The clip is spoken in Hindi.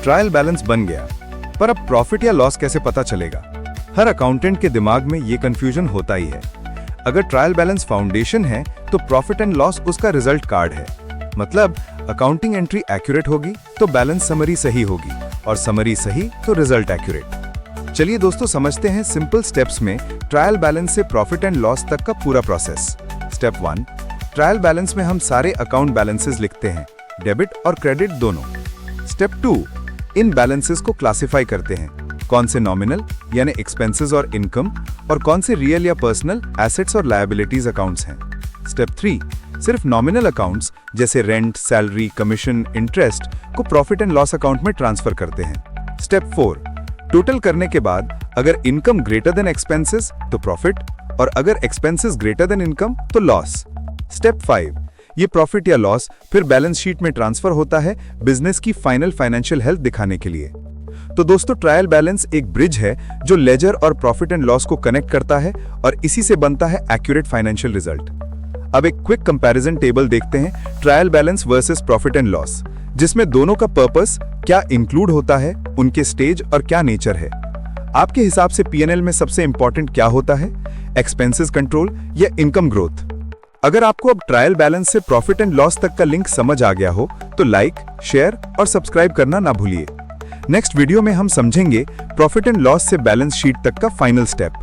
ट्रायल बैलेंस बन गया, पर अब प्रॉफिट या लॉस कैसे पता चलेगा? हर अकाउंटेंट के दिमाग में ये कंफ्यूजन होता ही है। अगर ट्रायल बैलेंस फाउंडेशन है तो प्रॉफिट एंड लॉस उसका रिजल्ट कार्ड है। मतलब अकाउंटिंग एंट्री एक्यूरेट होगी तो बैलेंस समरी सही होगी, और समरी सही तो रिजल्ट एक्यूरेट। चलिए दोस्तों, समझते हैं सिंपल स्टेप्स में ट्रायल बैलेंस से प्रॉफिट एंड लॉस तक का पूरा प्रोसेस। स्टेप 1, ट्रायल बैलेंस में हम सारे अकाउंट बैलेंसेस लिखते हैं, डेबिट और क्रेडिट दोनों। स्टेप 2, इन बैलेंसेस को क्लासिफाई करते हैं, कौन से नॉमिनल यानी एक्सपेंसेस और इनकम, और कौन से रियल या पर्सनल एसेट्स और लायबिलिटीज अकाउंट्स हैं। स्टेप 3, सिर्फ नॉमिनल अकाउंट्स जैसे रेंट, सैलरी, कमीशन, इंटरेस्ट को प्रॉफिट एंड लॉस अकाउंट में ट्रांसफर करते हैं। स्टेप 4, टोटल करने के बाद अगर इनकम ग्रेटर देन एक्सपेंसेस तो प्रॉफिट, और अगर एक्सपेंसेस ग्रेटर देन इनकम तो लॉस। स्टेप 5, ये प्रॉफिट या लॉस फिर बैलेंस शीट में ट्रांसफर होता है बिजनेस की फाइनल फाइनेंशियल हेल्थ दिखाने के लिए। तो दोस्तों, ट्रायल बैलेंस एक ब्रिज है जो लेजर और प्रॉफिट एंड लॉस को कनेक्ट करता है, और इसी से बनता है एक्यूरेट फाइनेंशियल रिजल्ट। अब एक क्विक कंपैरिजन टेबल देखते हैं, trial balance versus profit and loss, जिसमें दोनों का पर्पस क्या इंक्लूड होता है, उनके स्टेज और क्या नेचर है। आपके हिसाब से पीएनएल में सबसे इंपॉर्टेंट क्या होता है, एक्सपेंसेस कंट्रोल या इनकम ग्रोथ? अगर आपको अब ट्रायल बैलेंस से प्रॉफिट एंड लॉस तक का लिंक समझ आ गया हो तो लाइक, शेयर और सब्सक्राइब करना ना भूलिए। नेक्स्ट वीडियो में हम समझेंगे प्रॉफिट एंड लॉस से बैलेंस शीट तक का फाइनल स्टेप।